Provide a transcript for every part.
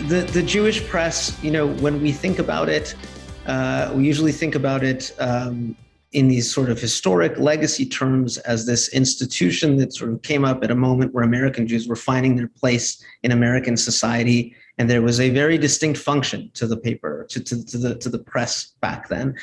the Jewish press, when we think about it, we usually think about it in these sort of historic legacy terms as this institution that sort of came up at a moment where American Jews were finding their place in American society. And there was a very distinct function to the paper, to the press back then.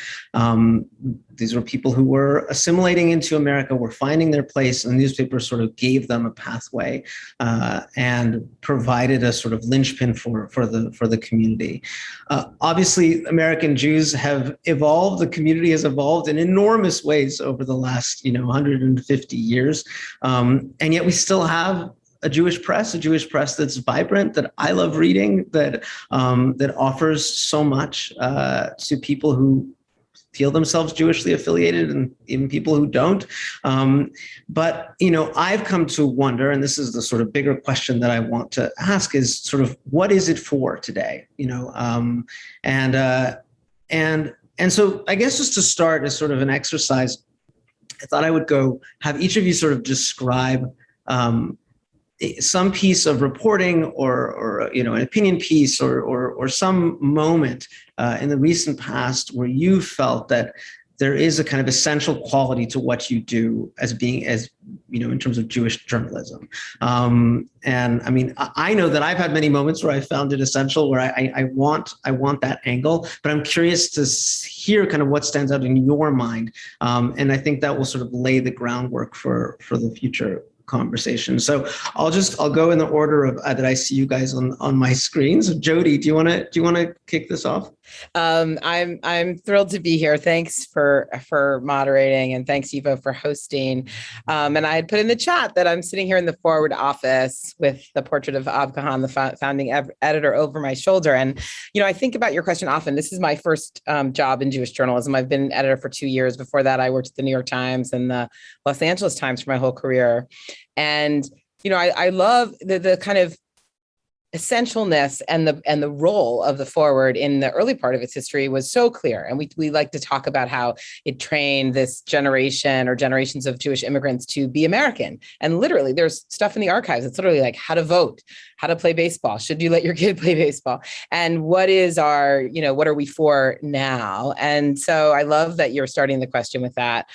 These were people who were assimilating into America, were finding their place, and the newspaper sort of gave them a pathway and provided a sort of linchpin for the community. Obviously, American Jews have evolved. The community has evolved in enormous ways over the last 150 years, and yet we still have a Jewish press that's vibrant, that I love reading, that offers so much to people who feel themselves Jewishly affiliated and even people who don't. But I've come to wonder, and this is the sort of bigger question that I want to ask, is sort of what is it for today? And so I guess just to start as sort of an exercise, I thought I would have each of you sort of describe some piece of reporting or an opinion piece or some moment in the recent past where you felt that there is a kind of essential quality to what you do as in terms of Jewish journalism. And I mean, I know that I've had many moments where I found it essential, where I want that angle, but I'm curious to hear kind of what stands out in your mind. And I think that will sort of lay the groundwork for the future conversation. So I'll go in the order of that I see you guys on my screen. So Jody, do you want to kick this off? I'm thrilled to be here. Thanks for moderating, and thanks YIVO for hosting. And I had put in the chat that I'm sitting here in the forward office with the portrait of Av Kahan, the founding editor, over my shoulder. And I think about your question often. This is my first job in Jewish journalism. I've been an editor for 2 years. Before that, I worked at the New York Times and the Los Angeles Times for my whole career. And I love the kind of essentialness and the role of the Forward in the early part of its history was so clear. And we like to talk about how it trained this generation or generations of Jewish immigrants to be American. And literally there's stuff in the archives. It's literally like how to vote, how to play baseball. Should you let your kid play baseball? And what is what are we for now? And so I love that you're starting the question with that.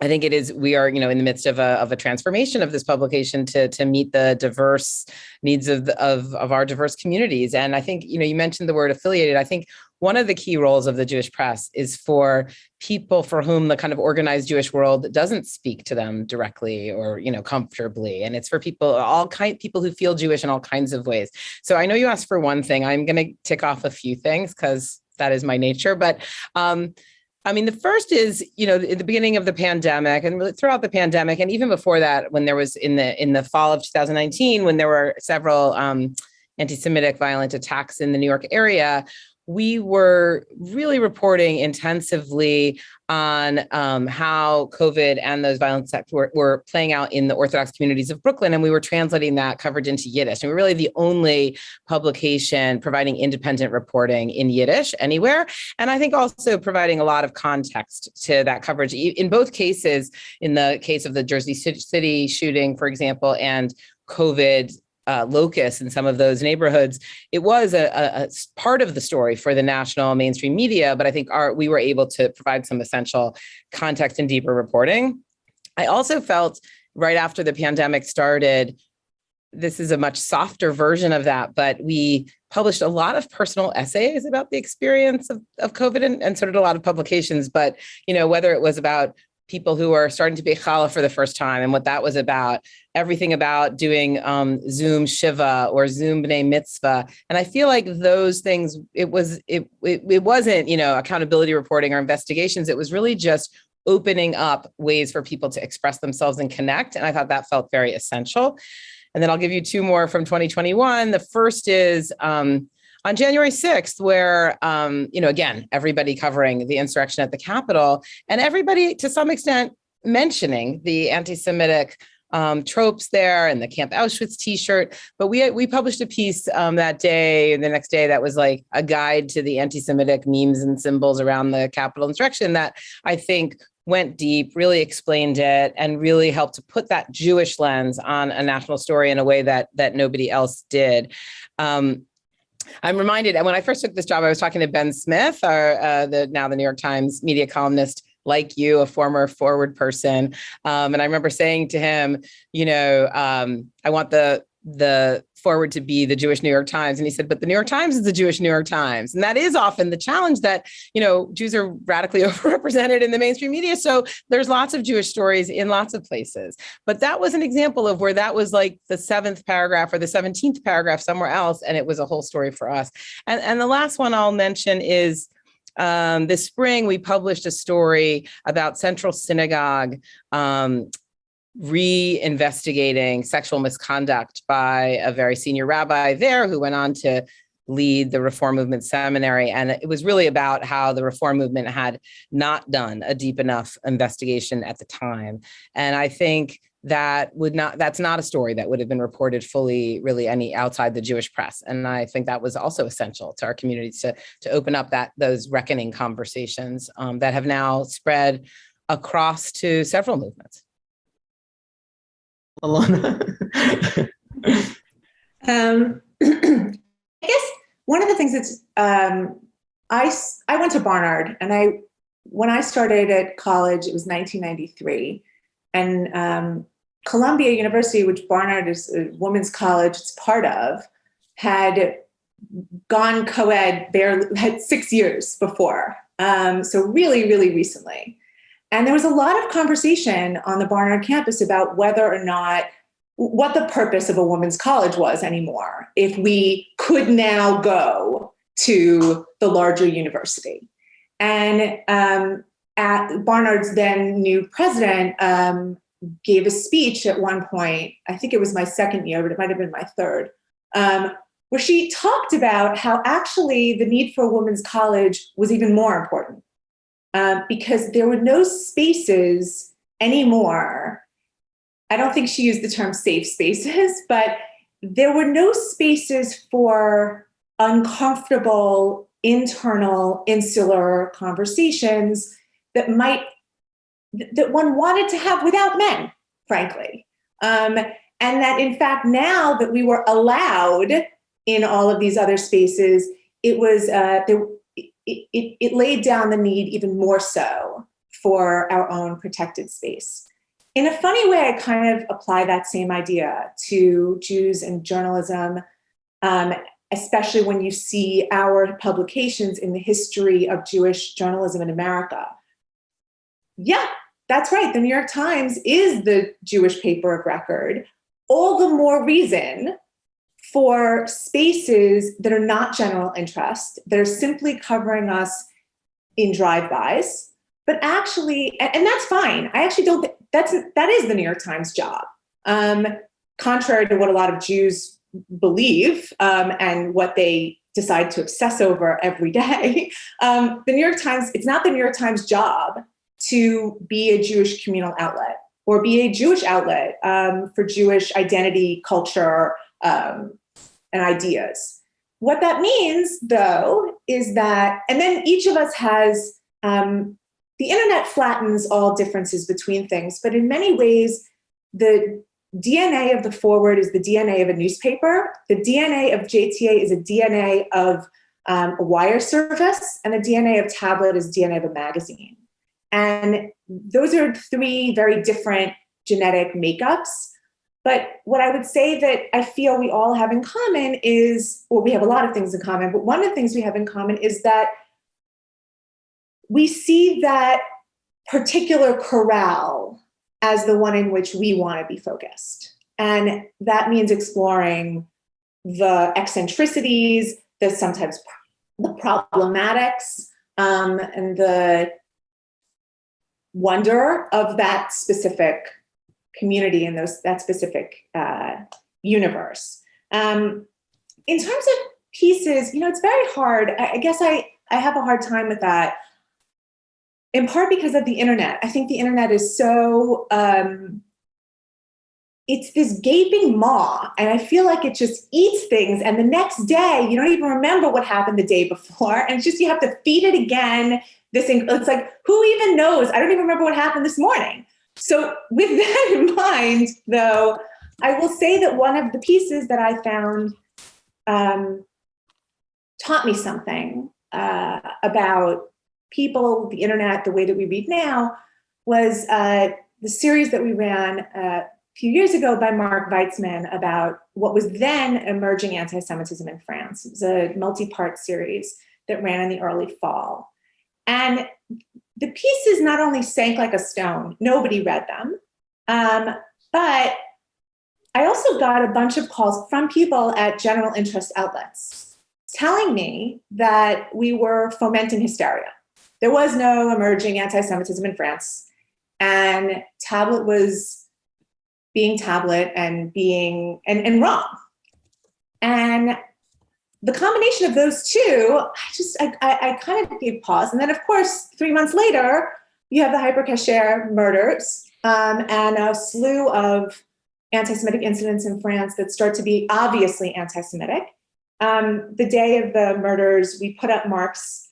I think we are, in the midst of a transformation of this publication to meet the diverse needs of our diverse communities. And I think, you mentioned the word affiliated. I think one of the key roles of the Jewish press is for people for whom the kind of organized Jewish world doesn't speak to them directly or, comfortably. And it's for people who feel Jewish in all kinds of ways. So I know you asked for one thing. I'm going to tick off a few things because that is my nature. But the first is, at the beginning of the pandemic and really throughout the pandemic, and even before that, when there was in the fall of 2019, when there were several anti-Semitic violent attacks in the New York area, we were really reporting intensively on how COVID and those violent attacks were playing out in the Orthodox communities of Brooklyn. And we were translating that coverage into Yiddish. And we're really the only publication providing independent reporting in Yiddish anywhere. And I think also providing a lot of context to that coverage. In both cases, in the case of the Jersey City shooting, for example, and COVID locus in some of those neighborhoods, it was a part of the story for the national mainstream media, but I think we were able to provide some essential context and deeper reporting. I also felt right after the pandemic started, this is a much softer version of that, but we published a lot of personal essays about the experience of COVID and so did a lot of publications, but whether it was about people who are starting to be challah for the first time and what that was about, everything about doing Zoom Shiva or Zoom B'nai Mitzvah. And I feel like those things, it wasn't, accountability reporting or investigations. It was really just opening up ways for people to express themselves and connect. And I thought that felt very essential. And then I'll give you two more from 2021. The first is on January 6th, where, again, everybody covering the insurrection at the Capitol and everybody to some extent mentioning the anti-Semitic tropes there and the Camp Auschwitz t-shirt. But we published a piece that day and the next day that was like a guide to the anti-Semitic memes and symbols around the Capitol insurrection that I think went deep, really explained it, and really helped to put that Jewish lens on a national story in a way that nobody else did. I'm reminded, and when I first took this job, I was talking to Ben Smith, now the New York Times media columnist, like you, a former Forward person. And I remember saying to him, I want the Forward to be the Jewish New York Times. And he said, but the New York Times is the Jewish New York Times. And that is often the challenge, that, Jews are radically overrepresented in the mainstream media. So there's lots of Jewish stories in lots of places. But that was an example of where that was like the 7th paragraph or the 17th paragraph somewhere else. And it was a whole story for us. And the last one I'll mention is, this spring, we published a story about Central Synagogue reinvestigating sexual misconduct by a very senior rabbi there who went on to lead the Reform Movement Seminary. And it was really about how the Reform Movement had not done a deep enough investigation at the time. And I think that's not a story that would have been reported fully, really, any outside the Jewish press. And I think that was also essential to our communities to open up those reckoning conversations that have now spread across to several movements. Alana. I guess one of the things that's I went to Barnard, and when I started at college, it was 1993, and Columbia University, which Barnard is a women's college it's part of, had gone co-ed had 6 years before, so really, really recently. And there was a lot of conversation on the Barnard campus about whether or not, what the purpose of a women's college was anymore, if we could now go to the larger university. And at Barnard's then new president gave a speech at one point, I think it was my second year, but it might have been my third, where she talked about how actually the need for a women's college was even more important. Because there were no spaces anymore. I don't think she used the term safe spaces, but there were no spaces for uncomfortable, internal, insular conversations that one wanted to have without men, frankly. And that in fact, now that we were allowed in all of these other spaces, it was, it laid down the need even more so for our own protected space. In a funny way, I kind of apply that same idea to Jews and journalism, especially when you see our publications in the history of Jewish journalism in America. Yeah, that's right. The New York Times is the Jewish paper of record. All the more reason for spaces that are not general interest, that are simply covering us in drive-bys, but actually, and that's fine. I actually don't think that is the New York Times job. Contrary to what a lot of Jews believe and what they decide to obsess over every day, the New York Times, it's not the New York Times job to be a Jewish communal outlet or be a Jewish outlet for Jewish identity, culture, and ideas. What that means, though, is that, and then each of us has, the internet flattens all differences between things, but in many ways, the DNA of the Forward is the DNA of a newspaper. The DNA of JTA is a DNA of a wire service, and the DNA of Tablet is DNA of a magazine. And those are 3 very different genetic makeups. But what I would say that I feel we all have in common is, well, we have a lot of things in common, but one of the things we have in common is that we see that particular corral as the one in which we want to be focused. And that means exploring the eccentricities, the sometimes the problematics, and the wonder of that specific community and that specific universe. In terms of pieces, it's very hard. I guess I have a hard time with that, in part because of the internet. I think the internet is so, it's this gaping maw, and I feel like it just eats things, and the next day, you don't even remember what happened the day before, and it's just, you have to feed it again, it's like, who even knows? I don't even remember what happened this morning. So with that in mind, though, I will say that one of the pieces that I found taught me something about people, the internet, the way that we read now, was the series that we ran a few years ago by Mark Weitzman about what was then emerging anti-Semitism in France. It was a multi-part series that ran in the early fall. And the pieces not only sank like a stone, nobody read them, but I also got a bunch of calls from people at general interest outlets telling me that we were fomenting hysteria. There was no emerging anti-Semitism in France, and Tablet was being Tablet and being and wrong. And the combination of those two, I kind of gave pause. And then, of course, 3 months later, you have the Hypercacher murders and a slew of anti-Semitic incidents in France that start to be obviously anti-Semitic. The day of the murders, we put up Mark's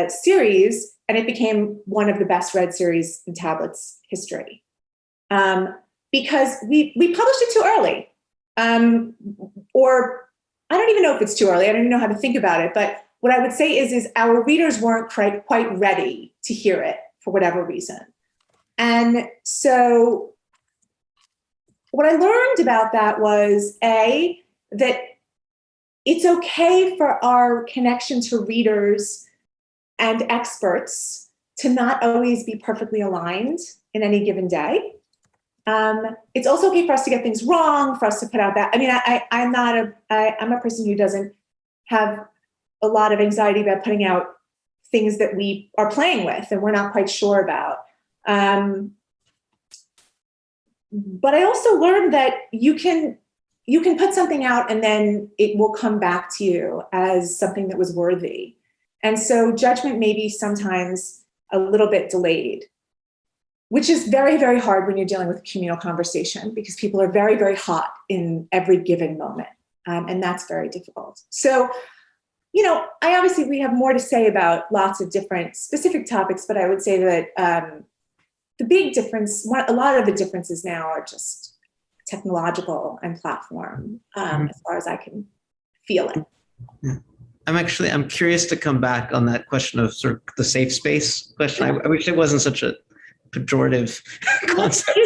series, and it became one of the best read series in Tablet's history. Because we published it too early. Or I don't even know if it's too early. I don't even know how to think about it. But what I would say is our readers weren't quite ready to hear it for whatever reason. And so what I learned about that was, A, that it's okay for our connection to readers and experts to not always be perfectly aligned in any given day. It's also okay for us to get things wrong, for us to put out that. I mean, I'm a person who doesn't have a lot of anxiety about putting out things that we are playing with and we're not quite sure about. But I also learned that you can put something out and then it will come back to you as something that was worthy. And so judgment may be sometimes a little bit delayed, which is very, very hard when you're dealing with a communal conversation because people are very, very hot in every given moment. And that's very difficult. So, we have more to say about lots of different specific topics, but I would say that the big difference, a lot of the differences now are just technological and platform, as far as I can feel it. Yeah. I'm curious to come back on that question of sort of the safe space question. I wish it wasn't such a pejorative concept.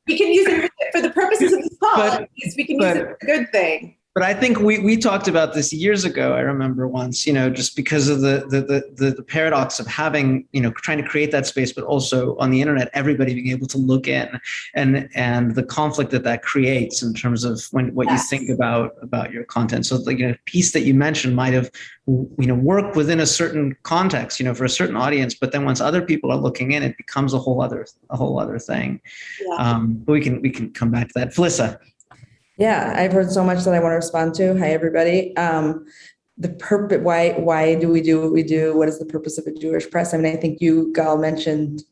We can use it for the purposes of this call. We can use it for a good thing. But I think we talked about this years ago. I remember once, just because of the paradox of having, trying to create that space, but also on the internet, everybody being able to look in, and the conflict that creates in terms of what you think about your content. So the piece that you mentioned might have, worked within a certain context, for a certain audience, but then once other people are looking in, it becomes a whole other thing. Yeah. But we can come back to that. Felissa. Yeah, I've heard so much that I want to respond to. Hi, everybody. The purpose, why do we do what we do? What is the purpose of a Jewish press? I mean, I think you, Gal, mentioned,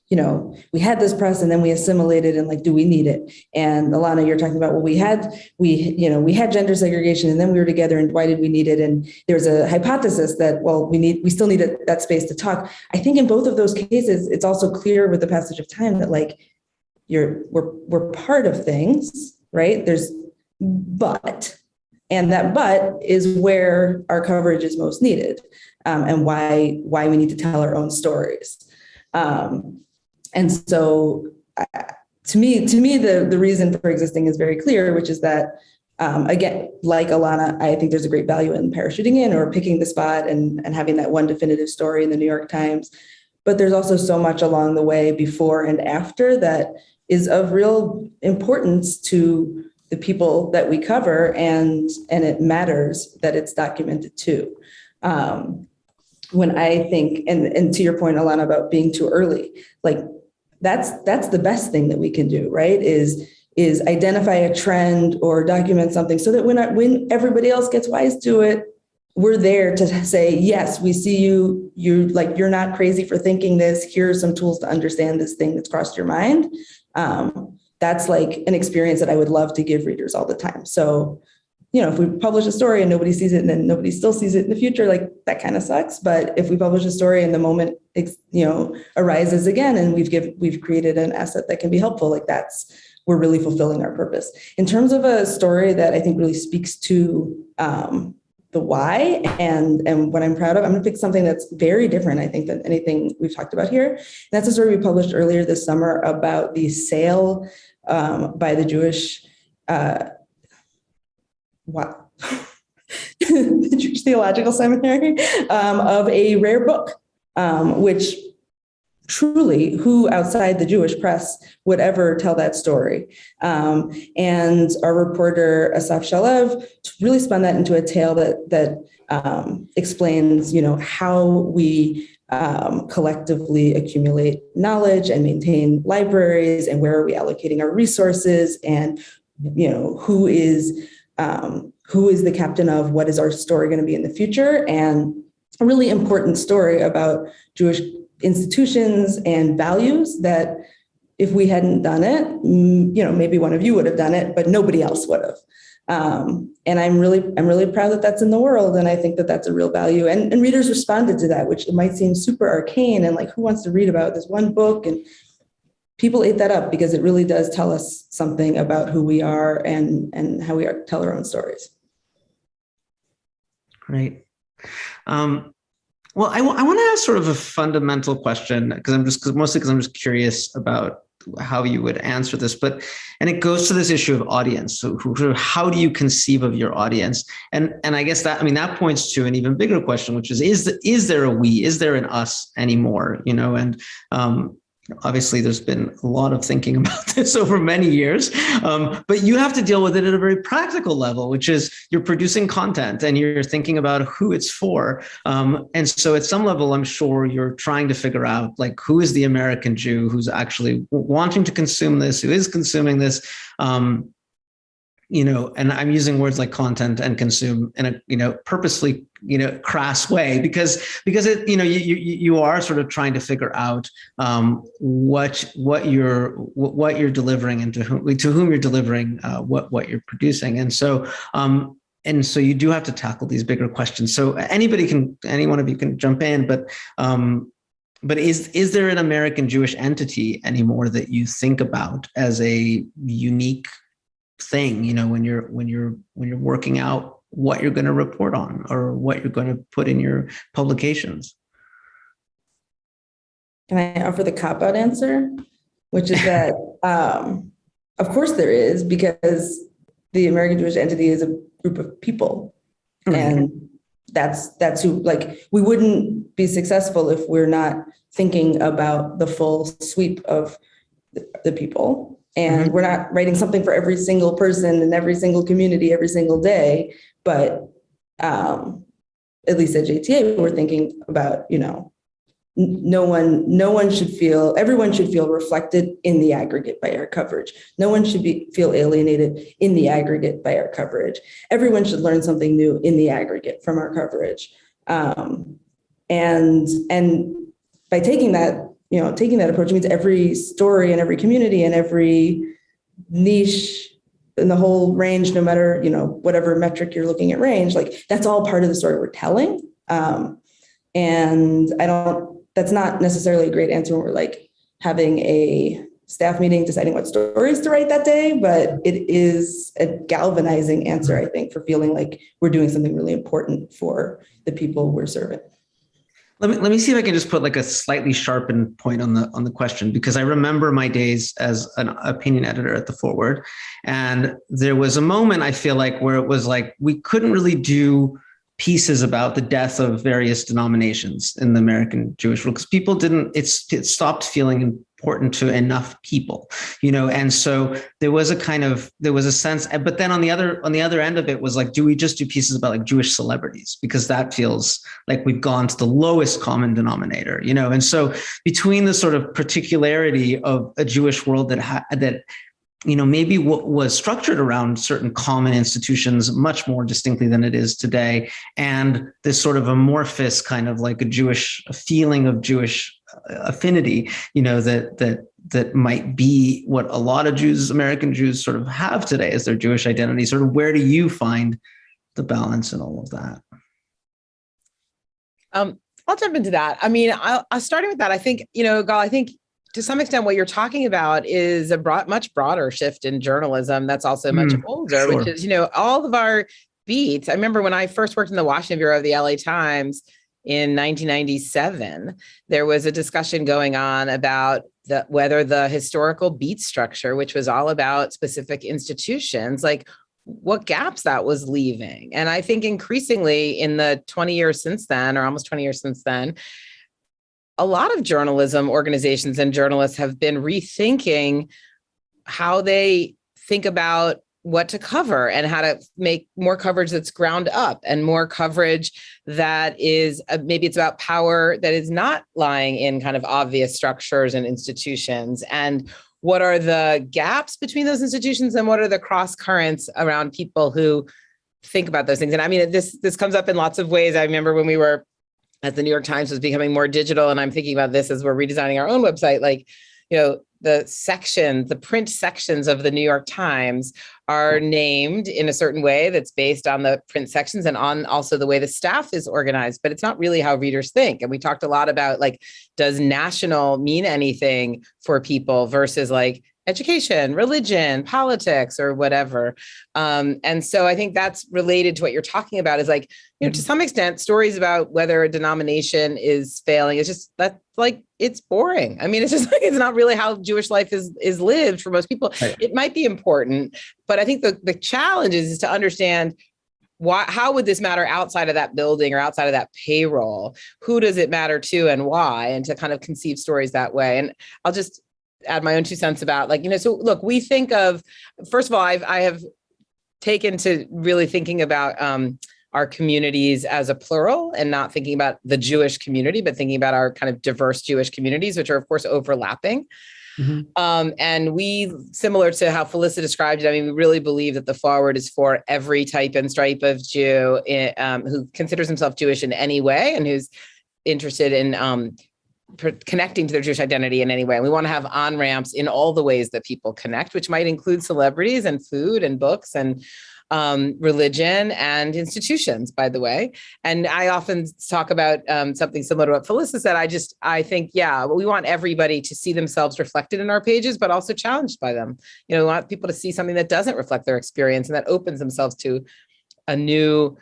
we had this press and then we assimilated and do we need it? And Alana, you're talking about, well, we had gender segregation and then we were together and why did we need it? And there's a hypothesis that, well, we still need that space to talk. I think in both of those cases, it's also clear with the passage of time that we're part of things, right? And that but is where our coverage is most needed, and why we need to tell our own stories. And so to me, the reason for existing is very clear, which is that, again, like Alana, I think there's a great value in parachuting in or picking the spot and having that one definitive story in the New York Times. But there's also so much along the way before and after that is of real importance to the people that we cover, and it matters that it's documented too. When I think, and to your point, Alana, about being too early, that's the best thing that we can do, right? Is identify a trend or document something so that when everybody else gets wise to it, we're there to say, yes, we see you, you're not crazy for thinking this. Here are some tools to understand this thing that's crossed your mind. That's an experience that I would love to give readers all the time. So, if we publish a story and nobody sees it and then nobody still sees it in the future, like that kind of sucks. But if we publish a story and the moment, arises again and we've created an asset that can be helpful, like we're really fulfilling our purpose. In terms of a story that I think really speaks to the why and what I'm proud of, I'm going to pick something that's very different, I think, than anything we've talked about here. And that's a story we published earlier this summer about the sale by the Jewish the Jewish Theological Seminary of a rare book, which truly, who outside the Jewish press would ever tell that story? And our reporter Asaf Shalev really spun that into a tale that explains, how we collectively accumulate knowledge and maintain libraries, and where are we allocating our resources, and who is the captain of what is our story going to be in the future, and a really important story about Jewish institutions and values that if we hadn't done it, maybe one of you would have done it, but nobody else would have. And I'm really proud that that's in the world. And I think that that's a real value. And readers responded to that, which it might seem super arcane and like, who wants to read about this one book? And people ate that up because it really does tell us something about who we are and how we tell our own stories. Great. Well, I want to ask sort of a fundamental question because I'm just curious about how you would answer this, and it goes to this issue of audience. So how do you conceive of your audience? And I guess that points to an even bigger question, which is there a we, is there an us anymore? And obviously there's been a lot of thinking about this over many years, but you have to deal with it at a very practical level, which is you're producing content and you're thinking about who it's for. And so at some level, I'm sure you're trying to figure out like, who is the American Jew who's actually wanting to consume this, who is consuming this, and I'm using words like content and consume in a, purposely, crass way, because it, you are sort of trying to figure out what you're delivering and to whom you're delivering what you're producing. And so you do have to tackle these bigger questions. So any one of you can jump in, but is there an American Jewish entity anymore that you think about as a unique thing, when you're working out what you're going to report on or what you're going to put in your publications? Can I offer the cop-out answer, which is that of course there is, because the American Jewish entity is a group of people, and that's who, like, we wouldn't be successful if we're not thinking about the full sweep of the people. And we're not writing something for every single person in every single community every single day. But at least at JTA, we're thinking about, everyone should feel reflected in the aggregate by our coverage. No one should feel alienated in the aggregate by our coverage. Everyone should learn something new in the aggregate from our coverage. And by taking that approach means every story and every community and every niche in the whole range, no matter, whatever metric you're looking at range, like that's all part of the story we're telling. And that's not necessarily a great answer when we're like having a staff meeting deciding what stories to write that day, but it is a galvanizing answer, I think, for feeling like we're doing something really important for the people we're serving. Let me see if I can just put like a slightly sharpened point on the question, because I remember my days as an opinion editor at the Forward, and there was a moment I feel like where it was like we couldn't really do pieces about the death of various denominations in the American Jewish world because people it stopped feeling important to enough people, and so there was a sense, but then on the other end of it was like, do we just do pieces about like Jewish celebrities? Because that feels like we've gone to the lowest common denominator, and so between the sort of particularity of a Jewish world that maybe what was structured around certain common institutions much more distinctly than it is today, and this sort of amorphous kind of like a feeling of Jewish affinity, that that might be what a lot of Jews, American Jews, sort of have today as their Jewish identity? Sort of where do you find the balance in all of that? I'll jump into that. I mean, I'll starting with that. I think, Gal, I think to some extent what you're talking about is a much broader shift in journalism that's also much older, sure. which is, all of our beats. I remember when I first worked in the Washington Bureau of the LA Times in 1997, there was a discussion going on about whether the historical beat structure, which was all about specific institutions, like what gaps that was leaving. And I think increasingly in the 20 years since then, or almost 20 years since then, a lot of journalism organizations and journalists have been rethinking how they think about what to cover and how to make more coverage that's ground up and more coverage that is maybe it's about power that is not lying in kind of obvious structures and institutions. And what are the gaps between those institutions and what are the cross currents around people who think about those things? And I mean, this comes up in lots of ways. I remember when we were, as the New York Times was becoming more digital, and I'm thinking about this as we're redesigning our own website, like, the print sections of the New York Times are named in a certain way that's based on the print sections and on also the way the staff is organized, but it's not really how readers think. And we talked a lot about, like, does national mean anything for people versus like education, religion, politics, or whatever. And so I think that's related to what you're talking about is like, to some extent, stories about whether a denomination is failing is just that, like, it's boring. I mean, it's just like, it's not really how Jewish life is lived for most people. Right. It might be important, but I think the challenge is to understand how would this matter outside of that building or outside of that payroll? Who does it matter to and why? And to kind of conceive stories that way. And I'll just add my own 2 cents about, like, so look, we think of, first of all, I have taken to really thinking about our communities as a plural and not thinking about the Jewish community, but thinking about our kind of diverse Jewish communities, which are of course overlapping. Mm-hmm. And we, similar to how Felissa described it, I mean, we really believe that the Forward is for every type and stripe of Jew who considers himself Jewish in any way and who's interested in connecting to their Jewish identity in any way. And we want to have on-ramps in all the ways that people connect, which might include celebrities and food and books and religion and institutions, by the way. And I often talk about something similar to what Felissa said. I think, we want everybody to see themselves reflected in our pages, but also challenged by them. We want people to see something that doesn't reflect their experience and that opens themselves to a new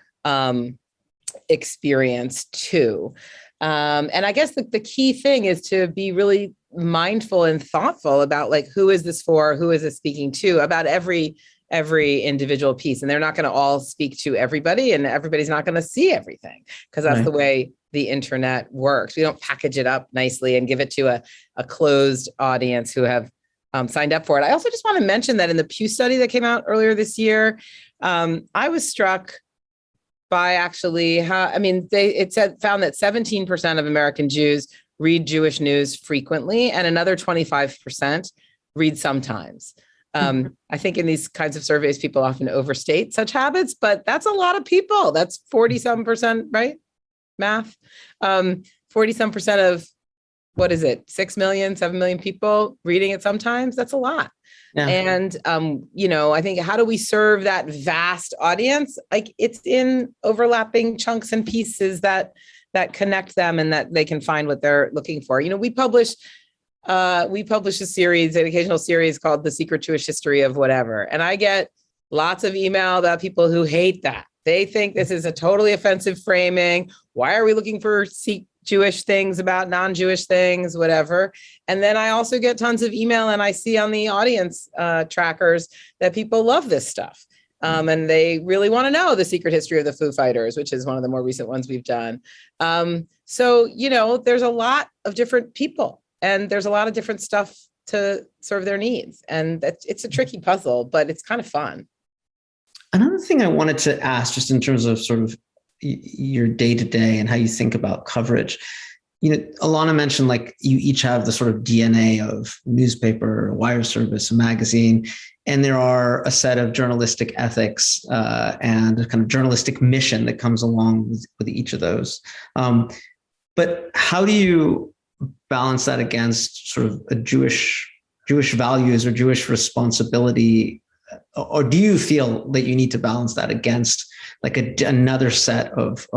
experience too. And I guess the key thing is to be really mindful and thoughtful about, like, who is this for? Who is this speaking to? About every individual piece. And they're not going to all speak to everybody, and everybody's not going to see everything, because that's right. The way the internet works. We don't package it up nicely and give it to a closed audience who have signed up for it. I also just want to mention that in the Pew study that came out earlier this year, I was struck by actually found that 17% of American Jews read Jewish news frequently, and another 25% read sometimes. I think in these kinds of surveys, people often overstate such habits, but that's a lot of people. That's 40-some%, right? Math. 40-some% of, what is it? 6 million, 7 million people reading it sometimes. That's a lot. Yeah. And, I think, how do we serve that vast audience? Like, it's in overlapping chunks and pieces that connect them and that they can find what they're looking for. We publish a series, an occasional series called The Secret Jewish History of Whatever. And I get lots of email about people who hate that. They think this is a totally offensive framing. Why are we looking for Jewish things about non-Jewish things, whatever. And then I also get tons of email, and I see on the audience trackers that people love this stuff. And they really want to know the secret history of the Foo Fighters, which is one of the more recent ones we've done. So, there's a lot of different people, and there's a lot of different stuff to serve their needs. And it's a tricky puzzle, but it's kind of fun. Another thing I wanted to ask, just in terms of sort of your day-to-day and how you think about coverage, Alana mentioned, like, you each have the sort of DNA of newspaper, wire service, magazine, and there are a set of journalistic ethics and a kind of journalistic mission that comes along with each of those. But how do you balance that against sort of a Jewish values or Jewish responsibility? Or do you feel that you need to balance that against like another set of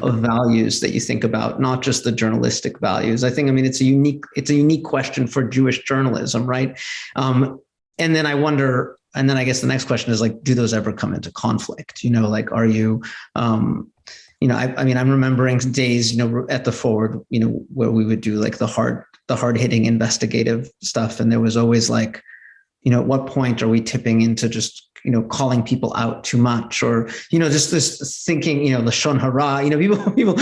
values that you think about, not just the journalistic values? I think, I mean, it's a unique question for Jewish journalism, right? And then I guess the next question is like, do those ever come into conflict? Like, are you, I mean, I'm remembering days, at the Forward, where we would do like the hard hitting investigative stuff. And there was always like, at what point are we tipping into just, calling people out too much, or, just this thinking, Lashon hara, people,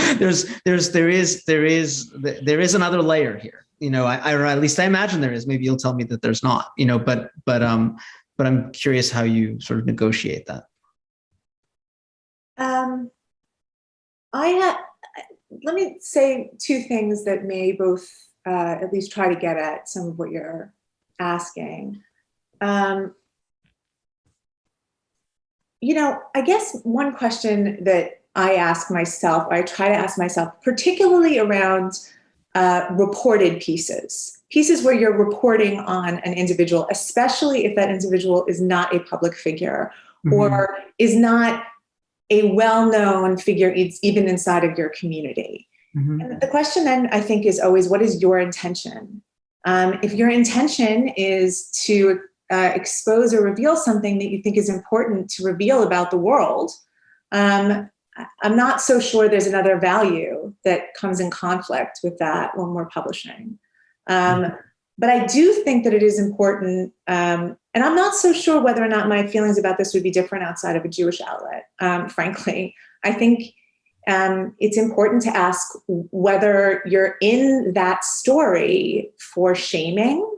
there is another layer here, or at least I imagine there is. Maybe you'll tell me that there's not, but I'm curious how you sort of negotiate that. Let me say two things that may both at least try to get at some of what you're asking. I guess one question that I ask myself, or I try to ask myself, particularly around reported pieces where you're reporting on an individual, especially if that individual is not a public figure, mm-hmm. or is not a well-known figure even inside of your community. Mm-hmm. And the question then, I think, is always, what is your intention? If your intention is to expose or reveal something that you think is important to reveal about the world, I'm not so sure there's another value that comes in conflict with that when we're publishing. But I do think that it is important, and I'm not so sure whether or not my feelings about this would be different outside of a Jewish outlet, frankly. I think it's important to ask whether you're in that story for shaming,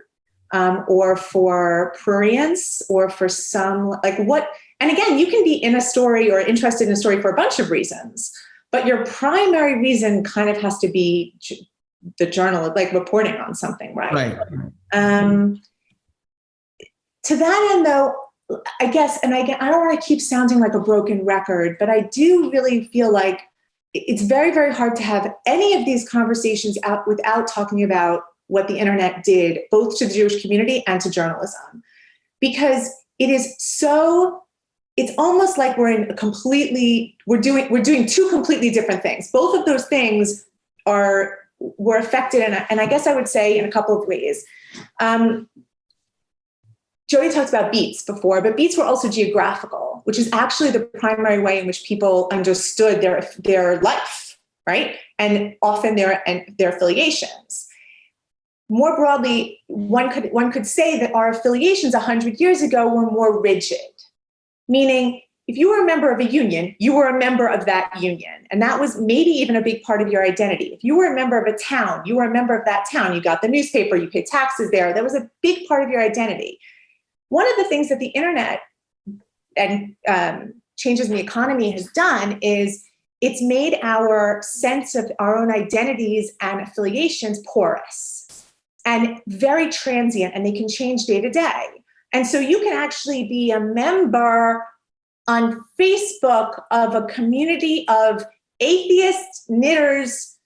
or for prurience, or for some, like what, and again, you can be in a story or interested in a story for a bunch of reasons, but your primary reason kind of has to be the journal, like reporting on something, right? Right. To that end, though, I guess, and I don't want to keep sounding like a broken record, but I do really feel like it's very, very hard to have any of these conversations out without talking about what the internet did, both to the Jewish community and to journalism, because it is so. It's almost like we're doing two completely different things. Both of those things were affected, and I guess I would say in a couple of ways. Jody talked about beats before, but beats were also geographical, which is actually the primary way in which people understood their life, right? And often their affiliations. More broadly, one could say that our affiliations 100 years ago were more rigid, meaning if you were a member of a union, you were a member of that union. And that was maybe even a big part of your identity. If you were a member of a town, you were a member of that town. You got the newspaper, you paid taxes there. That was a big part of your identity. One of the things that the internet and changes in the economy has done is it's made our sense of our own identities and affiliations porous and very transient, and they can change day to day. And so you can actually be a member on Facebook of a community of atheist knitters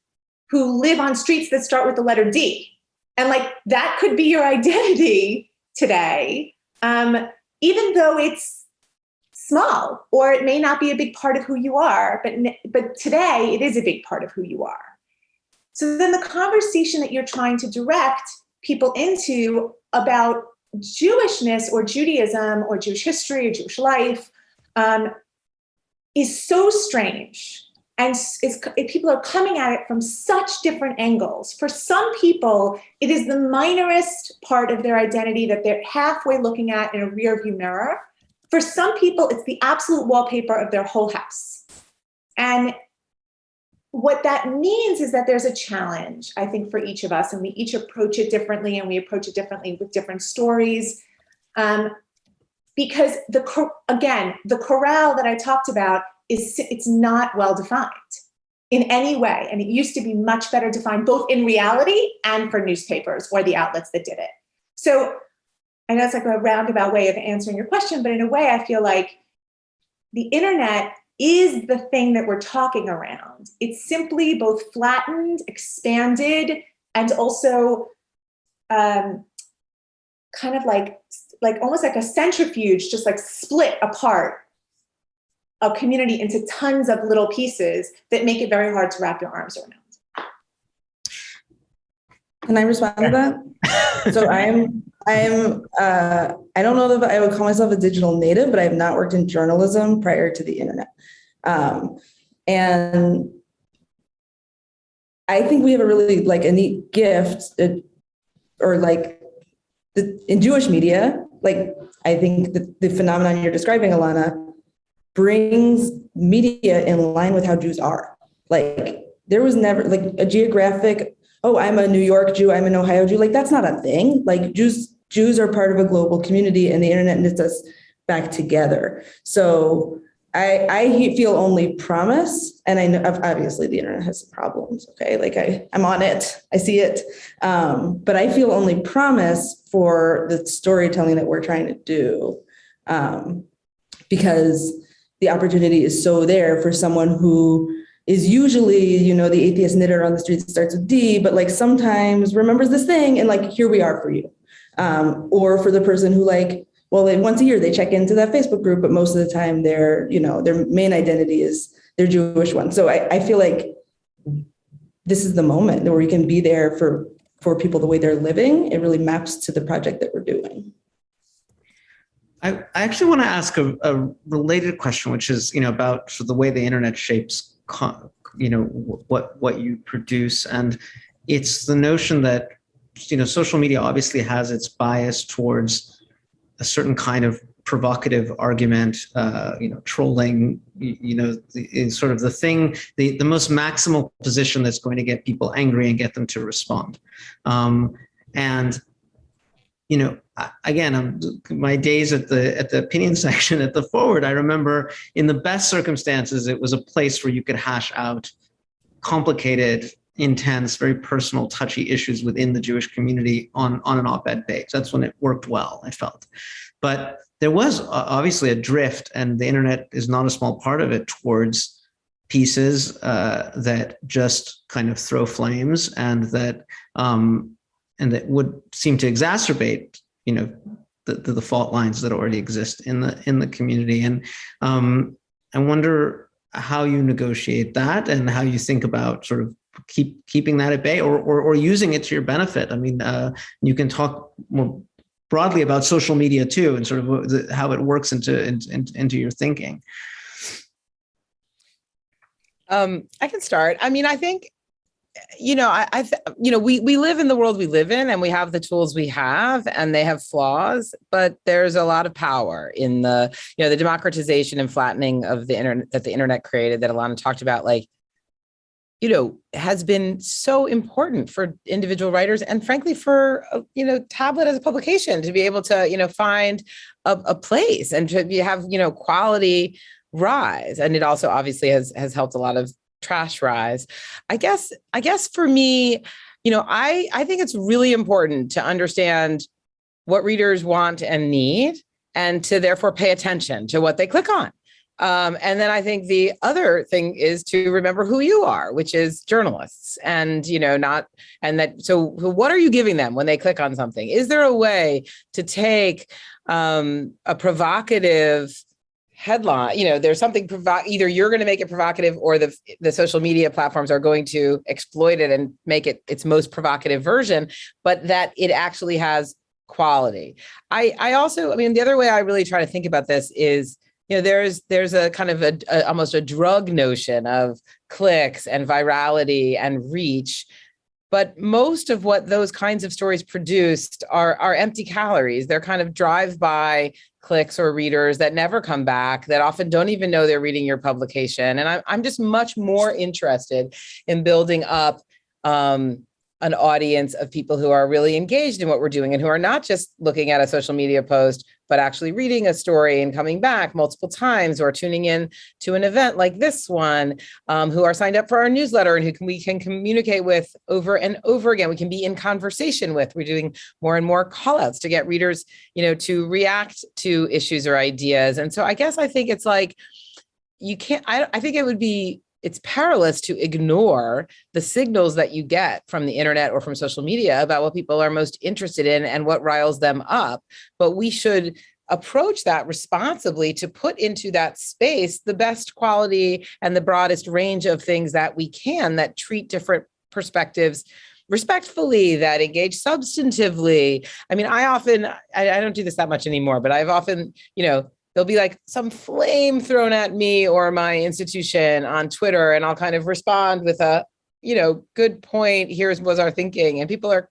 who live on streets that start with the letter D. And like that could be your identity today, even though it's small, or it may not be a big part of who you are, but today it is a big part of who you are. So then the conversation that you're trying to direct people into about Jewishness or Judaism or Jewish history or Jewish life is so strange. And people are coming at it from such different angles. For some people, it is the minorest part of their identity that they're halfway looking at in a rearview mirror. For some people, it's the absolute wallpaper of their whole house. And what that means is that there's a challenge, I think, for each of us, and we each approach it differently, and we approach it differently with different stories. Because the corral that I talked about it's not well defined in any way. And it used to be much better defined, both in reality and for newspapers or the outlets that did it. So I know it's like a roundabout way of answering your question, but in a way I feel like the internet is the thing that we're talking around. It's simply both flattened, expanded, and also kind of like almost like a centrifuge, just like split apart a community into tons of little pieces that make it very hard to wrap your arms around. Can I respond to that? So I don't know that I would call myself a digital native, but I have not worked in journalism prior to the internet. And I think we have a really like a neat gift in Jewish media, like I think the phenomenon you're describing, Alana, brings media in line with how Jews are. Like there was never like a geographic, oh, I'm a New York Jew, I'm an Ohio Jew. Like that's not a thing. Like Jews are part of a global community, and the internet knits us back together. So I feel only promise, and I know obviously the internet has problems. Okay, like I'm on it, I see it, but I feel only promise for the storytelling that we're trying to do, because the opportunity is so there for someone who is usually, the atheist knitter on the street that starts with D, but like sometimes remembers this thing, and like here we are for you, or for the person who like. Well, once a year they check into that Facebook group, but most of the time their main identity is their Jewish one. So I feel like this is the moment where we can be there for people the way they're living. It really maps to the project that we're doing. I actually want to ask a related question, which is, about sort of the way the internet shapes, what you produce. And it's the notion that, social media obviously has its bias towards a certain kind of provocative argument, trolling, is sort of the thing, the most maximal position that's going to get people angry and get them to respond. Again, my days at the opinion section at the Forward, I remember in the best circumstances, it was a place where you could hash out complicated, intense, very personal, touchy issues within the Jewish community on an op-ed page. That's when it worked well, I felt. But there was obviously a drift, and the internet is not a small part of it, towards pieces that just kind of throw flames and that would seem to exacerbate, the fault lines that already exist in the community. And I wonder how you negotiate that and how you think about sort of keeping that at bay or using it to your benefit. I mean, you can talk more broadly about social media too, and sort of how it works into your thinking. I can start. I mean, I think, we live in the world we live in, and we have the tools we have, and they have flaws, but there's a lot of power in the democratization and flattening of the internet that the internet created, that Alana talked about, has been so important for individual writers, and frankly for, Tablet as a publication to be able to, find a place and to have, quality rise. And it also obviously has helped a lot of trash rise. I guess for me, I think it's really important to understand what readers want and need, and to therefore pay attention to what they click on. And then I think the other thing is to remember who you are, which is journalists, and, so what are you giving them when they click on something? Is there a way to take a provocative headline, there's something either you're going to make it provocative, or the social media platforms are going to exploit it and make it its most provocative version, but that it actually has quality. I also, the other way I really try to think about this is, there's a kind of almost a drug notion of clicks and virality and reach, but most of what those kinds of stories produced are empty calories. They're kind of drive-by clicks or readers that never come back, that often don't even know they're reading your publication. And I'm just much more interested in building up an audience of people who are really engaged in what we're doing, and who are not just looking at a social media post, but actually reading a story and coming back multiple times, or tuning in to an event like this one, who are signed up for our newsletter, and we can communicate with over and over again. We can be in conversation with. We're doing more and more call outs to get readers, to react to issues or ideas. And so I guess I think it's like, I think it would be it's perilous to ignore the signals that you get from the internet or from social media about what people are most interested in and what riles them up. But we should approach that responsibly to put into that space the best quality and the broadest range of things that we can, that treat different perspectives respectfully, that engage substantively. I mean, I don't do this that much anymore, but I've often, there'll be like some flame thrown at me or my institution on Twitter, and I'll kind of respond with a, good point. Was our thinking. And people are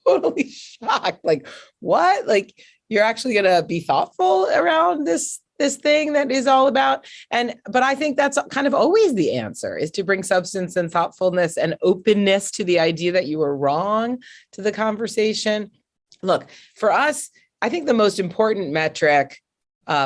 totally shocked. Like, what? Like, you're actually going to be thoughtful around this thing that is all about. But I think that's kind of always the answer, is to bring substance and thoughtfulness and openness to the idea that you were wrong to the conversation. Look, for us, I think the most important metric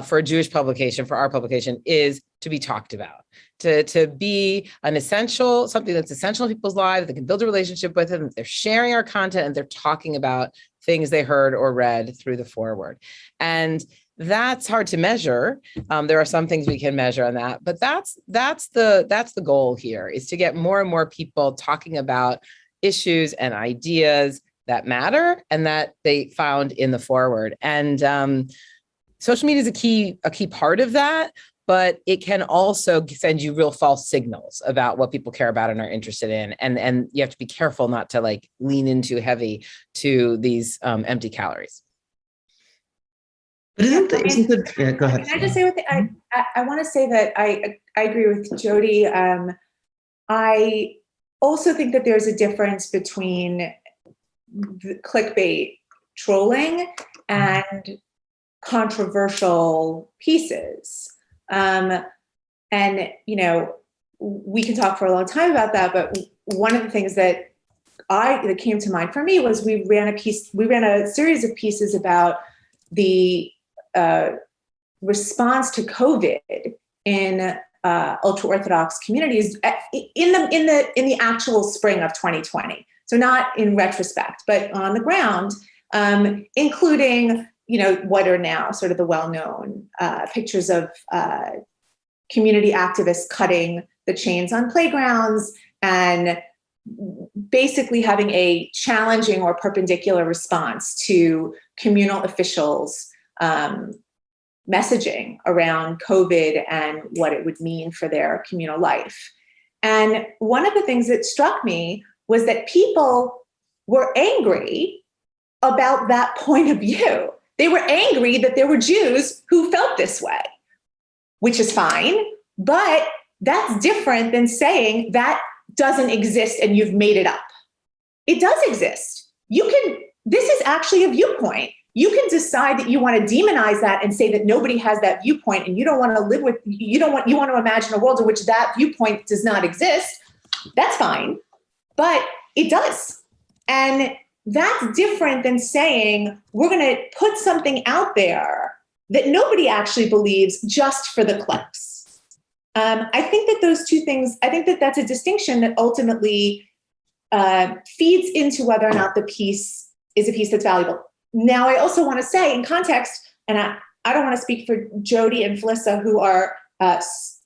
for a Jewish publication, for our publication, is to be talked about, to be something that's essential in people's lives, that they can build a relationship with, and they're sharing our content and they're talking about things they heard or read through the forward. And that's hard to measure. There are some things we can measure on that, but that's the goal here, is to get more and more people talking about issues and ideas that matter and that they found in the forward. And social media is a key part of that, but it can also send you real false signals about what people care about and are interested in. And you have to be careful not to like lean in too heavy to these empty calories. But yeah, go ahead. Can I just say I want to say that I agree with Jody. I also think that there's a difference between the clickbait trolling and controversial pieces. And, we can talk for a long time about that, but one of the things that came to mind for me was we ran a series of pieces about the response to COVID in ultra-Orthodox communities in the actual spring of 2020. So not in retrospect, but on the ground, including what are now sort of the well-known pictures of community activists cutting the chains on playgrounds and basically having a challenging or perpendicular response to communal officials' messaging around COVID and what it would mean for their communal life. And one of the things that struck me was that people were angry about that point of view. They were angry that there were Jews who felt this way, which is fine, but that's different than saying that doesn't exist and you've made it up. It does exist. This is actually a viewpoint. You can decide that you want to demonize that and say that nobody has that viewpoint and you don't want to live with, you want to imagine a world in which that viewpoint does not exist. That's fine, but it does. And that's different than saying we're going to put something out there that nobody actually believes just for the clicks. I think that those two things, I think that that's a distinction that ultimately feeds into whether or not the piece is a piece that's valuable. Now, I also want to say in context, and I don't want to speak for Jody and Felissa, who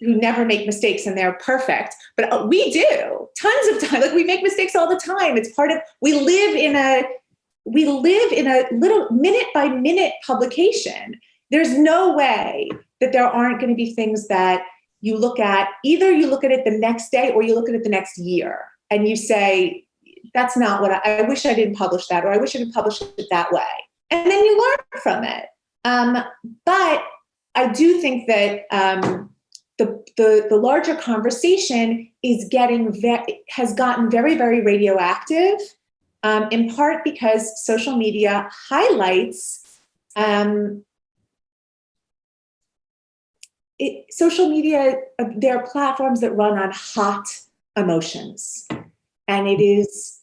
never make mistakes and they're perfect, but we do tons of time. Like, we make mistakes all the time. It's part of, we live in a little minute by minute publication. There's no way that there aren't going to be things that you look at, either you look at it the next day or you look at it the next year and you say, that's not what I wish I didn't publish that, or I wish I didn't publish it that way. And then you learn from it. But I do think that the larger conversation has gotten very, very radioactive, in part because social media highlights there are platforms that run on hot emotions. And it is,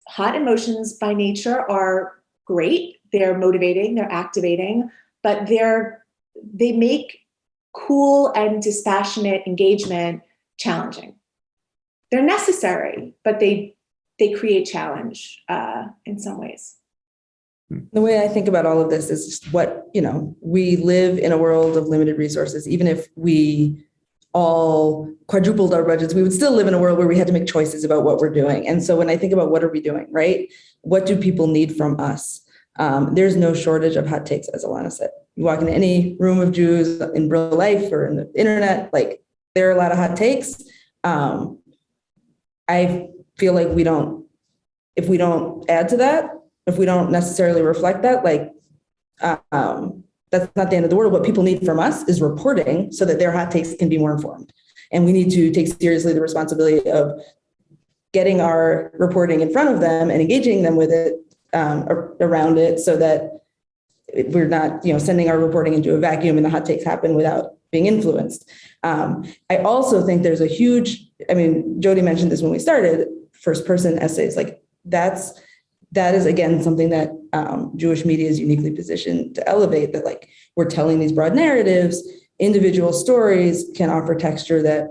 hot emotions by nature are great. They're motivating, they're activating, but they make cool and dispassionate engagement challenging. They're necessary, but they create challenge in some ways. The way I think about all of this is just we live in a world of limited resources. Even if we all quadrupled our budgets, we would still live in a world where we had to make choices about what we're doing. And so when I think about what are we doing, right? What do people need from us? There's no shortage of hot takes, as Alana said. You walk into any room of Jews in real life or in the internet, like there are a lot of hot takes. I feel like if we don't add to that, if we don't necessarily reflect that, like that's not the end of the world. What people need from us is reporting so that their hot takes can be more informed. And we need to take seriously the responsibility of getting our reporting in front of them and engaging them with it around it so that we're not, sending our reporting into a vacuum and the hot takes happen without being influenced. I also think there's a huge, Jody mentioned this when we started, first person essays, like that is again something that Jewish media is uniquely positioned to elevate, that like we're telling these broad narratives, individual stories can offer texture that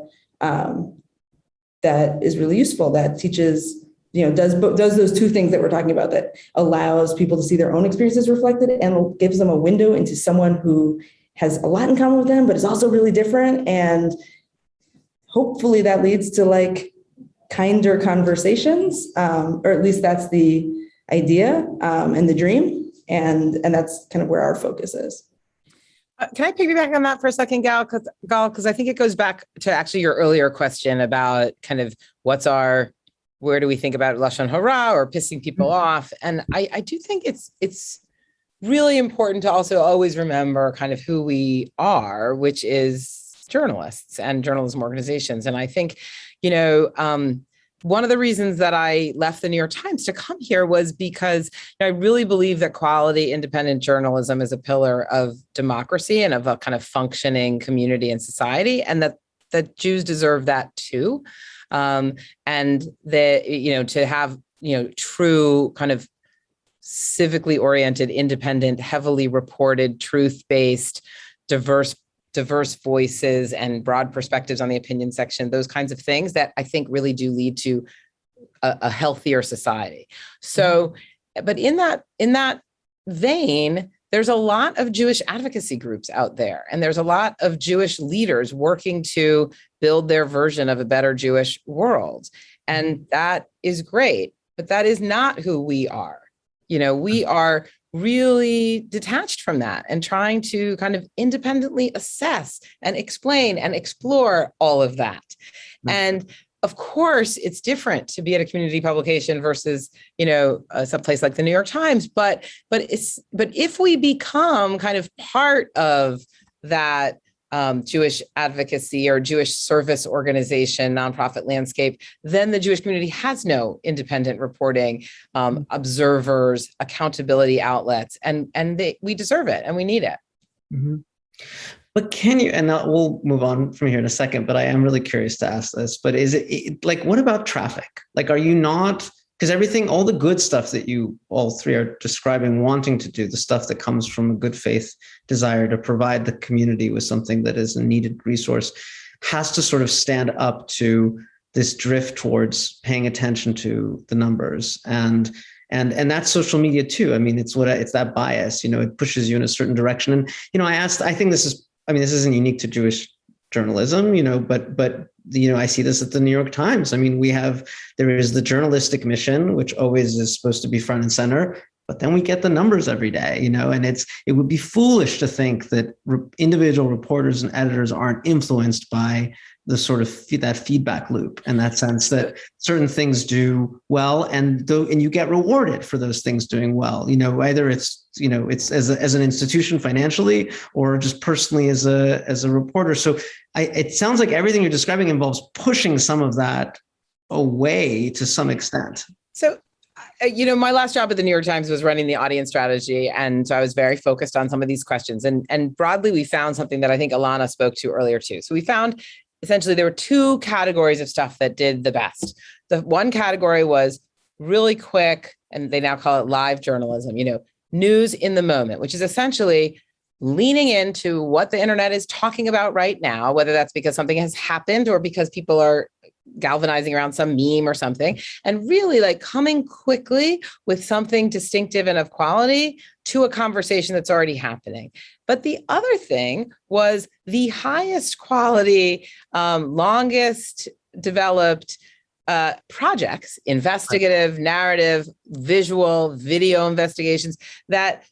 that is really useful, that teaches, does those two things that we're talking about, that allows people to see their own experiences reflected and gives them a window into someone who has a lot in common with them, but is also really different. And hopefully that leads to like kinder conversations, or at least that's the idea and the dream. And that's kind of where our focus is. Can I piggyback on that for a second, Gal? Because I think it goes back to actually your earlier question about kind of where do we think about Lashon Hara or pissing people off? And I do think it's really important to also always remember kind of who we are, which is journalists and journalism organizations. And I think, one of the reasons that I left the New York Times to come here was because I really believe that quality, independent journalism is a pillar of democracy and of a kind of functioning community and society, and that Jews deserve that too. And that, to have, true kind of civically oriented, independent, heavily reported, truth-based, diverse voices and broad perspectives on the opinion section, those kinds of things that I think really do lead to a healthier society. So, but in that vein, there's a lot of Jewish advocacy groups out there, and there's a lot of Jewish leaders working to build their version of a better Jewish world. And that is great, but that is not who we are. We are really detached from that and trying to kind of independently assess and explain and explore all of that. And of course, it's different to be at a community publication versus, someplace like the New York Times. But if we become kind of part of that Jewish advocacy or Jewish service organization, nonprofit landscape, then the Jewish community has no independent reporting, observers, accountability outlets, and we deserve it and we need it. Mm-hmm. But can you, and we'll move on from here in a second, but I am really curious to ask this, but is it like, what about traffic? Like, are you not, because all the good stuff that you all three are describing, wanting to do, the stuff that comes from a good faith desire to provide the community with something that is a needed resource, has to sort of stand up to this drift towards paying attention to the numbers. And that's social media too. It's that bias, it pushes you in a certain direction. And, I think this isn't unique to Jewish journalism, but I see this at the New York Times. There is the journalistic mission, which always is supposed to be front and center, but then we get the numbers every day, and it would be foolish to think that individual reporters and editors aren't influenced by the sort of that feedback loop, in that sense that certain things do well, and you get rewarded for those things doing well, either it's as an institution financially or just personally as a reporter. So it sounds like everything you're describing involves pushing some of that away to some extent. So, my last job at the New York Times was running the audience strategy. And so I was very focused on some of these questions. And broadly, we found something that I think Alana spoke to earlier too. So we found essentially there were two categories of stuff that did the best. The one category was really quick, and they now call it live journalism, news in the moment, which is essentially leaning into what the internet is talking about right now, whether that's because something has happened or because people are galvanizing around some meme or something, and really like coming quickly with something distinctive and of quality to a conversation that's already happening. But the other thing was the highest quality, longest developed projects, investigative, narrative, visual, video investigations that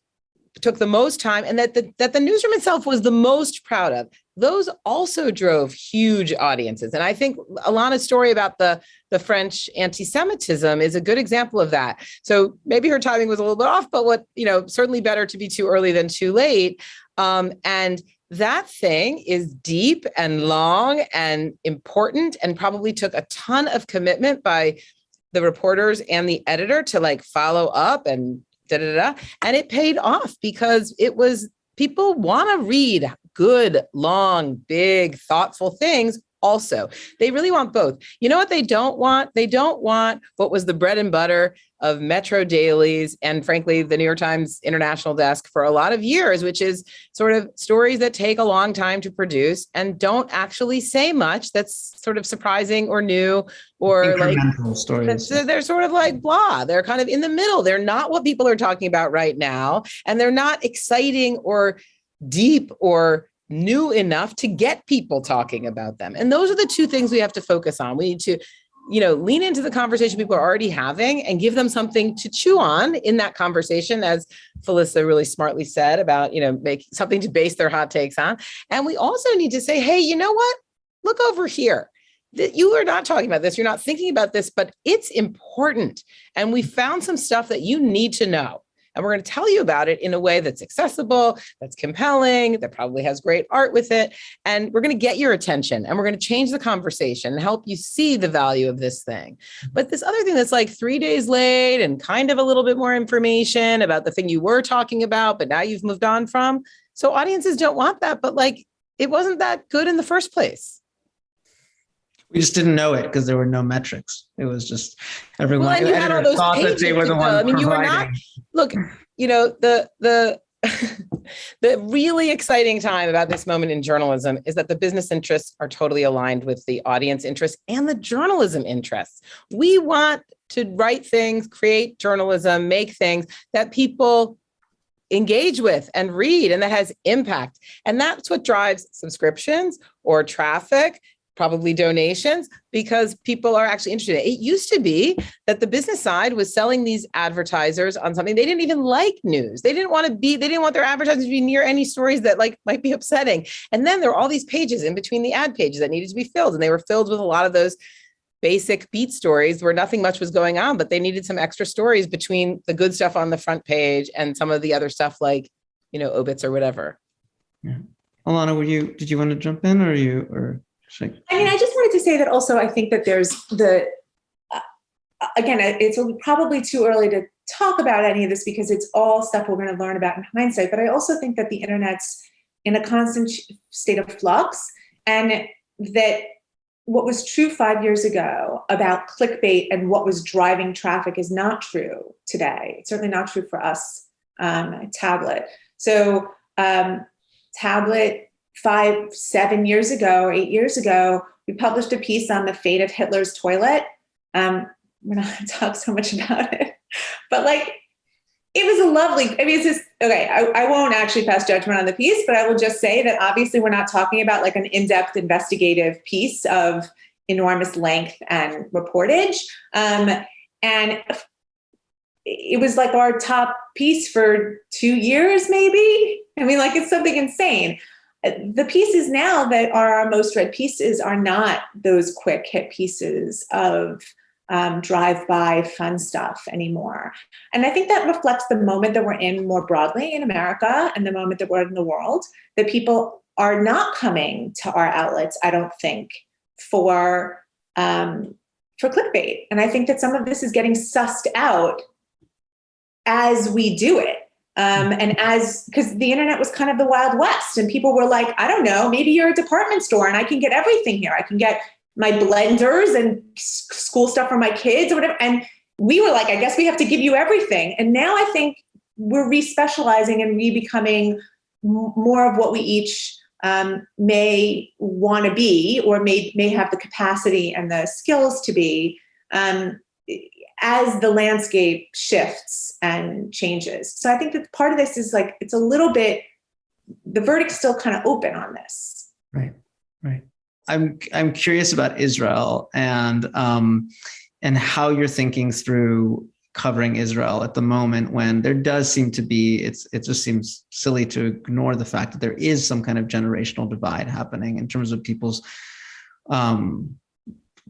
took the most time and that the newsroom itself was the most proud of. Those also drove huge audiences. And I think Alana's story about the French anti-Semitism is a good example of that. So maybe her timing was a little bit off, but certainly better to be too early than too late. And that thing is deep and long and important and probably took a ton of commitment by the reporters and the editor to follow up and and it paid off because people want to read good, long, big, thoughtful things. Also, they really want both. You know what they don't want? They don't want what was the bread and butter of Metro dailies and frankly, the New York Times International Desk for a lot of years, which is sort of stories that take a long time to produce and don't actually say much that's sort of surprising or new or incremental stories. They're sort of like blah. They're kind of in the middle. They're not what people are talking about right now. And they're not exciting or deep or new enough to get people talking about them. And those are the two things we have to focus on. We need to, lean into the conversation people are already having and give them something to chew on in that conversation, as Felissa really smartly said about, make something to base their hot takes on. And we also need to say, hey, you know what? Look over here. You are not talking about this. You're not thinking about this, but it's important. And we found some stuff that you need to know. And we're going to tell you about it in a way that's accessible, that's compelling, that probably has great art with it. And we're going to get your attention and we're going to change the conversation and help you see the value of this thing. But this other thing that's 3 days late and kind of a little bit more information about the thing you were talking about, but now you've moved on from. So audiences don't want that, but it wasn't that good in the first place. We just didn't know it because there were no metrics. It was just everyone. Well, and you had all those pages that they were the ones you were not. Look, the the really exciting time about this moment in journalism is that the business interests are totally aligned with the audience interests and the journalism interests. We want to write things, create journalism, make things that people engage with and read and that has impact. And that's what drives subscriptions or traffic, probably donations, because people are actually interested. It used to be that the business side was selling these advertisers on something. They didn't even like news. They didn't want their advertisers to be near any stories that might be upsetting. And then there were all these pages in between the ad pages that needed to be filled. And they were filled with a lot of those basic beat stories where nothing much was going on, but they needed some extra stories between the good stuff on the front page and some of the other stuff obits or whatever. Yeah. Alana, did you want to jump in or? I just wanted to say that also, I think that there's again, it's probably too early to talk about any of this because it's all stuff we're going to learn about in hindsight. But I also think that the internet's in a constant state of flux and that what was true 5 years ago about clickbait and what was driving traffic is not true today. It's certainly not true for us, Tablet. So Tablet, 7 years ago, 8 years ago, we published a piece on the fate of Hitler's toilet. We're not going to talk so much about it, but it was a lovely, it's just, okay, I won't actually pass judgment on the piece, but I will just say that obviously we're not talking about an in-depth investigative piece of enormous length and reportage. And it was our top piece for 2 years, maybe. It's something insane. The pieces now that are our most read pieces are not those quick hit pieces of drive-by fun stuff anymore. And I think that reflects the moment that we're in more broadly in America and the moment that we're in the world, that people are not coming to our outlets, I don't think, for clickbait. And I think that some of this is getting sussed out as we do it. Because the internet was kind of the Wild West and people were like, I don't know, maybe you're a department store and I can get everything here. I can get my blenders and school stuff for my kids or whatever. And we were like, I guess we have to give you everything. And now I think we're re-specializing and re-becoming more of what we each may want to be or may have the capacity and the skills to be. as the landscape shifts and changes. So I think that part of this is like, it's a little bit, the verdict's still kind of open on this. Right. I'm curious about Israel and how you're thinking through covering Israel at the moment when there does seem to be, it just seems silly to ignore the fact that there is some kind of generational divide happening in terms of people's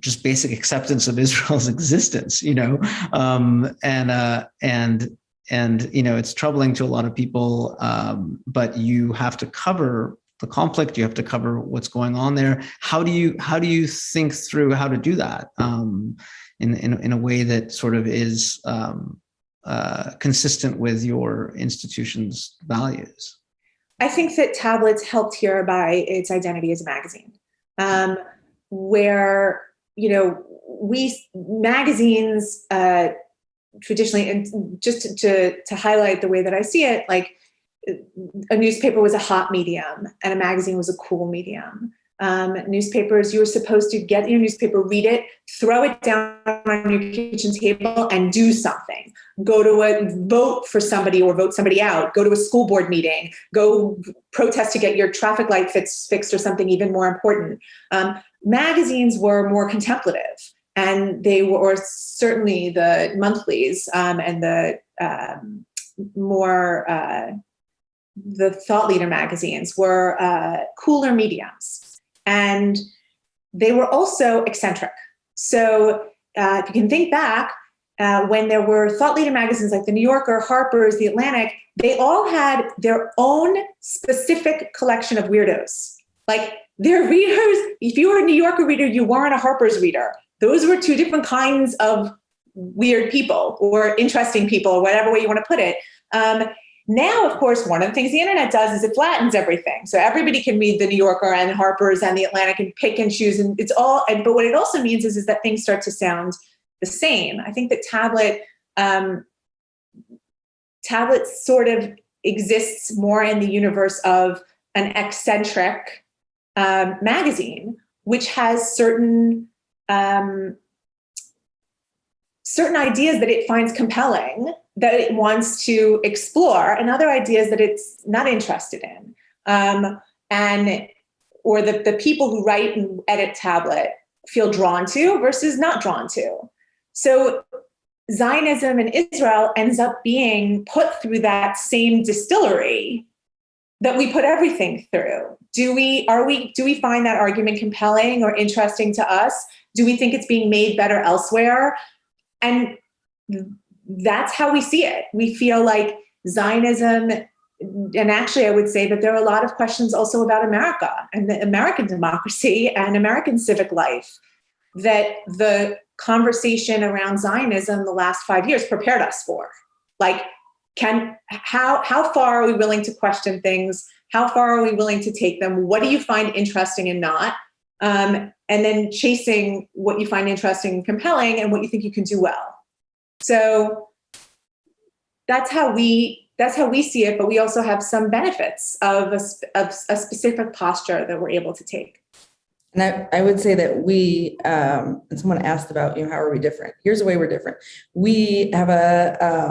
just basic acceptance of Israel's existence, and it's troubling to a lot of people, but you have to cover the conflict, you have to cover what's going on there. How do you think through how to do that in a way that sort of is consistent with your institution's values? I think that Tablet's helped here by its identity as a magazine, where magazines traditionally, and just to highlight the way that I see it, like a newspaper was a hot medium and a magazine was a cool medium. Newspapers, you were supposed to get your newspaper, read it, throw it down on your kitchen table and do something. Go to a vote for somebody or vote somebody out. Go to a school board meeting. Go protest to get your traffic light fixed or something even more important. Magazines were more contemplative, and they were, or certainly the monthlies and the the thought leader magazines were cooler mediums. And they were also eccentric. So if you can think back, when there were thought leader magazines like the New Yorker, Harper's, the Atlantic, they all had their own specific collection of weirdos. Like their readers, if you were a New Yorker reader, you weren't a Harper's reader. Those were two different kinds of weird people or interesting people, or whatever way you want to put it. Now, of course, one of the things the internet does is it flattens everything. So everybody can read the New Yorker and Harper's and the Atlantic and pick and choose. And it's all, but what it also means is that things start to sound the same. I think that Tablet sort of exists more in the universe of an eccentric magazine, which has certain ideas that it finds compelling, that it wants to explore, and other ideas that it's not interested in. Or the people who write and edit Tablet feel drawn to versus not drawn to. So Zionism in Israel ends up being put through that same distillery that we put everything through. Do we find that argument compelling or interesting to us? Do we think it's being made better elsewhere? And that's how we see it. We feel like Zionism, and actually I would say that there are a lot of questions also about America and the American democracy and American civic life that the conversation around Zionism the last 5 years prepared us for. Like, how far are we willing to question things? How far are we willing to take them? What do you find interesting and not? And then chasing what you find interesting and compelling and what you think you can do well. So that's how we see it, but we also have some benefits of a specific posture that we're able to take. And I would say that we, and someone asked about, how are we different? Here's the way we're different. We have a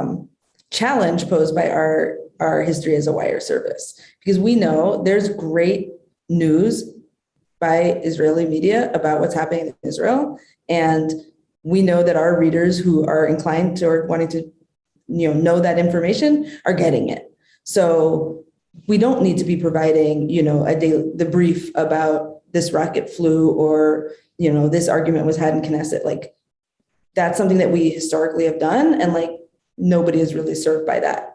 challenge posed by our history as a wire service, because we know there's great news by Israeli media about what's happening in Israel. And we know that our readers who are inclined to or wanting to, know that information are getting it. So we don't need to be providing, the brief about this rocket flew or, this argument was had in Knesset. Like, that's something that we historically have done. And like, nobody is really served by that.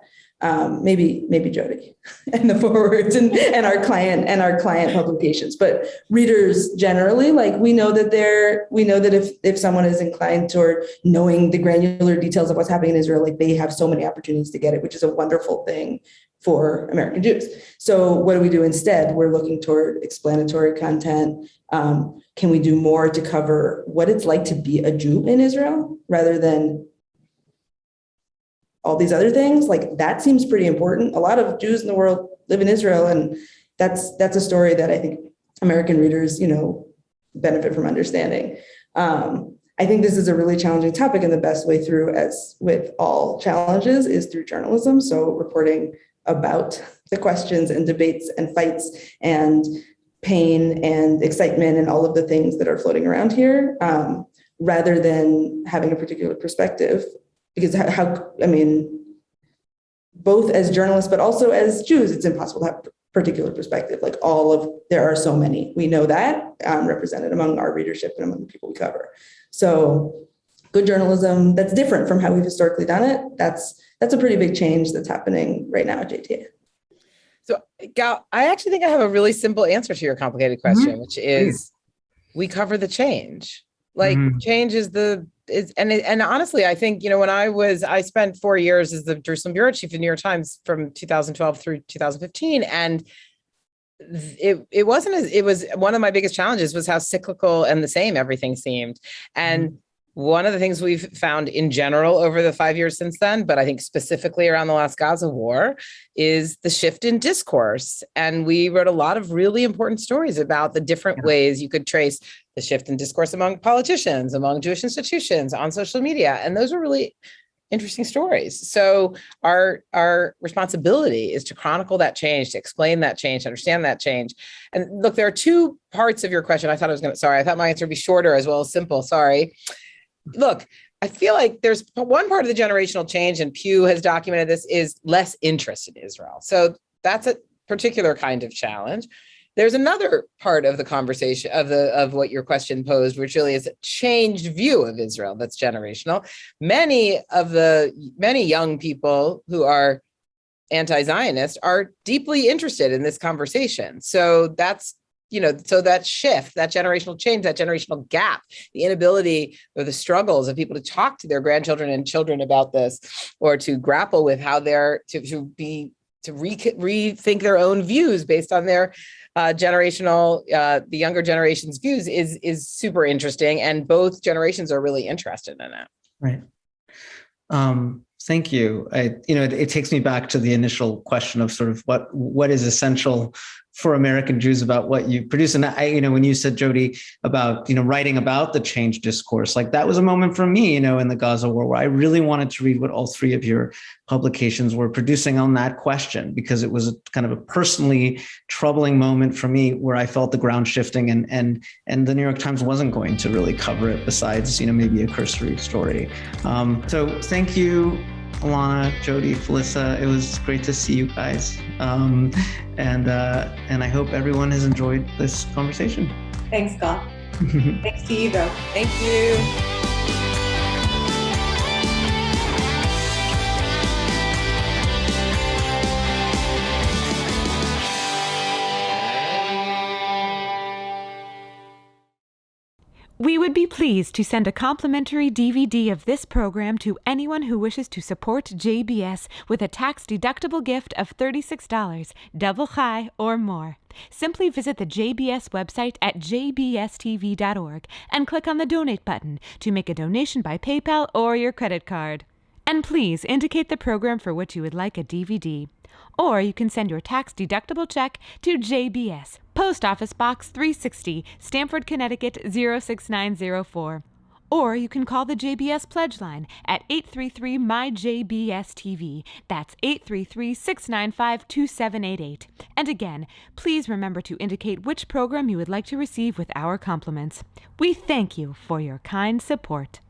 Maybe Jody and the forwards and our client publications, but readers generally, like, we know that if someone is inclined toward knowing the granular details of what's happening in Israel, like, they have so many opportunities to get it, which is a wonderful thing for American Jews. So what do we do instead? We're looking toward explanatory content. Can we do more to cover what it's like to be a Jew in Israel rather than all these other things? Like, that seems pretty important. A lot of Jews in the world live in Israel, and that's a story that I think American readers, benefit from understanding. I I think this is a really challenging topic, and the best way through, as with all challenges, is through journalism. So reporting about the questions and debates and fights and pain and excitement and all of the things that are floating around here, rather than having a particular perspective. Because both as journalists, but also as Jews, it's impossible to have a particular perspective. There are so many, we know that, represented among our readership and among the people we cover. So good journalism that's different from how we've historically done it, that's a pretty big change that's happening right now at JTA. So Gal, I actually think I have a really simple answer to your complicated question, which is we cover the change. Change is and honestly, I think, when I spent 4 years as the Jerusalem bureau chief of New York Times from 2012 through 2015. And it was one of my biggest challenges was how cyclical and the same everything seemed. And one of the things we've found in general over the 5 years since then, but I think specifically around the last Gaza war, is the shift in discourse. And we wrote a lot of really important stories about the different ways you could trace the shift in discourse among politicians, among Jewish institutions, on social media. And those were really interesting stories. So our responsibility is to chronicle that change, to explain that change, to understand that change. And look, there are two parts of your question. I thought my answer would be shorter as well as simple. Sorry. Look, I feel like there's one part of the generational change, and Pew has documented this, is less interest in Israel. So that's a particular kind of challenge. There's another part of the conversation of what your question posed, which really is a changed view of Israel that's generational. Many young people who are anti-Zionist are deeply interested in this conversation. So that's, so that shift, that generational change, that generational gap, the inability or the struggles of people to talk to their grandchildren and children about this, or to grapple with how they're to rethink their own views based on their the younger generation's views is super interesting, and both generations are really interested in it. Right. Thank you. It takes me back to the initial question of sort of what is essential for American Jews about what you produce. And when you said, Jody, about, writing about the change discourse, that was a moment for me, in the Gaza war, where I really wanted to read what all three of your publications were producing on that question, because it was a kind of a personally troubling moment for me, where I felt the ground shifting, and the New York Times wasn't going to really cover it, besides, maybe a cursory story. So thank you, Alana, Jody, Felissa. It was great to see you guys. And I hope everyone has enjoyed this conversation. Thanks, Scott. Thanks to YIVO. Thank you. We would be pleased to send a complimentary DVD of this program to anyone who wishes to support JBS with a tax-deductible gift of $36, double chai or more. Simply visit the JBS website at jbstv.org and click on the Donate button to make a donation by PayPal or your credit card. And please indicate the program for which you would like a DVD. Or you can send your tax-deductible check to JBS, Post Office Box 360, Stamford, Connecticut 06904. Or you can call the JBS Pledge Line at 833-MY-JBS-TV. That's 833-695-2788. And again, please remember to indicate which program you would like to receive with our compliments. We thank you for your kind support.